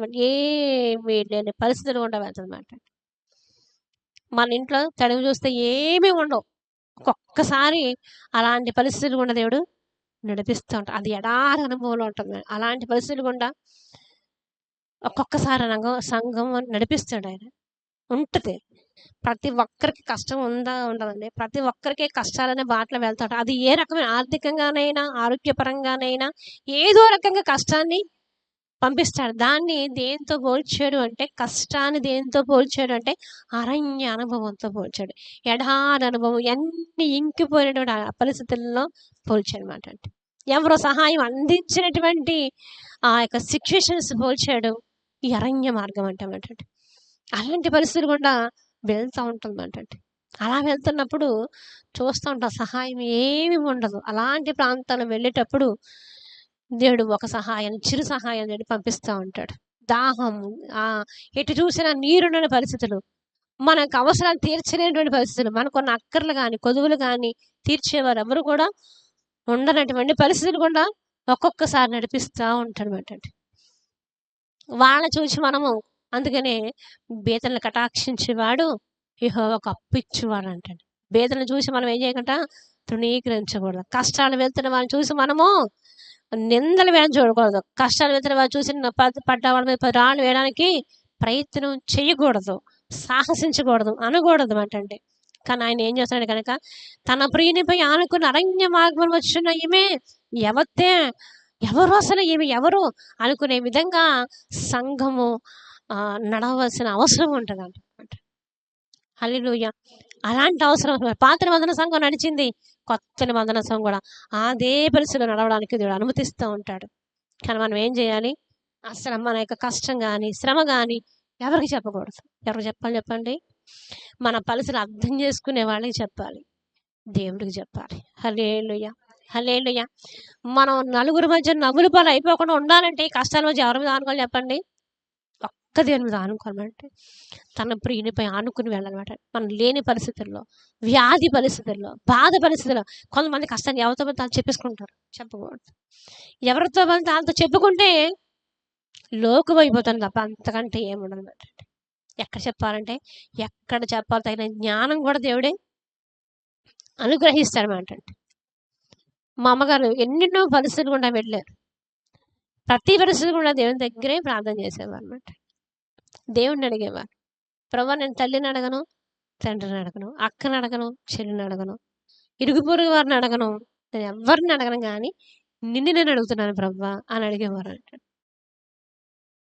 వెళ్తుందన్నమాట. ఏమీ లేని పరిస్థితులు గుండా వెళ్తుందన్నమాట. మన ఇంట్లో తడివి చూస్తే ఏమీ ఉండవు. ఒక్కొక్కసారి అలాంటి పరిస్థితులు గుండా దేవుడు నడిపిస్తూ ఉంటాడు. అది ఎడారి అనుభవంలో ఉంటుంది. అలాంటి పరిస్థితులు గుండా ఒక్కొక్కసారి సంఘం నడిపిస్తాడాయన. ఉంటది. ప్రతి ఒక్కరికి కష్టం ఉందా? ఉండదండి. ప్రతి ఒక్కరికి కష్టాలనే బాటలో వెళ్తా ఉంటారు. అది ఏ రకమైన ఆర్థికంగానైనా, ఆరోగ్యపరంగానైనా ఏదో రకంగా కష్టాన్ని పంపిస్తాడు. దాన్ని దేనితో పోల్చాడు అంటే, కష్టాన్ని దేనితో పోల్చాడు అంటే, అరణ్య అనుభవంతో పోల్చాడు. ఎడారి అనుభవం అన్నీ ఇంకిపోయినటువంటి ఆ పరిస్థితుల్లో పోల్చాడనమాట. ఎవరో సహాయం అందించినటువంటి ఆ యొక్క సిచ్యుయేషన్స్ పోల్చాడు ఈ అరణ్య మార్గం అంటామాట. అలాంటి పరిస్థితులు గుండా వెళ్తూ ఉంటుందన్నమాట. అలా వెళ్తున్నప్పుడు చూస్తూ ఉంటాం సహాయం ఏమీ ఉండదు. అలాంటి ప్రాంతాలు వెళ్ళేటప్పుడు దేవుడు ఒక సహాయం, చిరు సహాయం దేవుడు పంపిస్తూ ఉంటాడు. దాహం, ఎటు చూసినా నీరుండని పరిస్థితులు, మనకు అవసరాలు తీర్చలేనటువంటి పరిస్థితులు, మనకున్న అక్కర్లు కానీ కొదువులు కానీ తీర్చేవారు ఎవరు కూడా ఉండనటువంటి పరిస్థితులు కూడా ఒక్కొక్కసారి నడిపిస్తూ ఉంటాడనమాట. వాళ్ళ చూసి మనము అందుకనే బేదలను కటాక్షించేవాడు యెహోవాకు అప్పిచ్చేవాడు అంటాడు. బేదలను చూసి మనం ఏం చేయకుండా తృణీకరించకూడదు. కష్టాలు వెళ్తున్న వాళ్ళని చూసి మనము నిందలు వేయడం చూడకూడదు. కష్టాలు వెళ్తున్న వాళ్ళు చూసి పడ్డ వాళ్ళ మీద 10 రాళ్ళు వేయడానికి ప్రయత్నం చేయకూడదు, సాహసించకూడదు, అనకూడదు అంటే. కానీ ఆయన ఏం చేస్తున్నాడు కనుక తన ప్రియునిపై ఆనుకున్న అరణ్య మార్గం వచ్చిన ఈమె ఎవరు అసలు ఈమె ఎవరు అనుకునే విధంగా సంఘము నడవలసిన అవసరం ఉంటుంది అన్నమాట. హల్లెలూయా. అలాంటి అవసరం పాత నిబంధన సంఘం నడిచింది, కొత్త నిబంధన సంఘం కూడా అదే పరిస్థితిలో నడవడానికి దేవుడు అనుమతిస్తూ ఉంటాడు. కానీ మనం ఏం చేయాలి? అసలు మన యొక్క కష్టం కానీ శ్రమ కానీ ఎవరికి చెప్పకూడదు. ఎవరికి చెప్పాలి చెప్పండి? మన పరిస్థితులు అర్థం చేసుకునే వాళ్ళకి చెప్పాలి, దేవుడికి చెప్పాలి. హల్లెలూయా, హల్లెలూయా. మనం నలుగురి మధ్య నవ్వుల పాలు అయిపోకుండా ఉండాలంటే ఈ కష్టాల మధ్య ఎవరి మీద ఆనుకోవాలి చెప్పండి? ఒక్క దేవుని మీద ఆనుకోవాలంటే తన ప్రియునిపై ఆనుకుని వెళ్ళాలన్నమాట. మనం లేని పరిస్థితుల్లో, వ్యాధి పరిస్థితుల్లో, బాధ పరిస్థితుల్లో కొంతమంది కష్టాన్ని ఎవరితో పడితే వాళ్ళు చెప్పేసుకుంటారు. చెప్పకూడదు. ఎవరితో పడితే వాళ్ళతో చెప్పుకుంటే లోకువైపోతాను తప్ప అంతకంటే ఏముండదు అన్నమాట. ఎక్కడ చెప్పాలంటే ఎక్కడ చెప్పాలి తగిన జ్ఞానం కూడా దేవుడే అనుగ్రహిస్తాడన్నమాట. మా అమ్మగారు ఎన్నెన్నో పరిస్థితులు గుండా వెళ్ళారు. ప్రతి పరిస్థితి కూడా దేవుని దగ్గరే ప్రార్థన చేసేవారు అన్నమాట. దేవుణ్ణి అడిగేవారు. ప్రభువా నేను తల్లిని అడగను, తండ్రిని అడగను, అక్కని అడగను, చెల్లిని అడగను, ఇరుగు పొరుగు వారిని అడగను, నేను ఎవరిని అడగను కానీ నిన్ను నేను అడుగుతున్నాను ప్రభువా అని అడిగేవారు అంటాడు.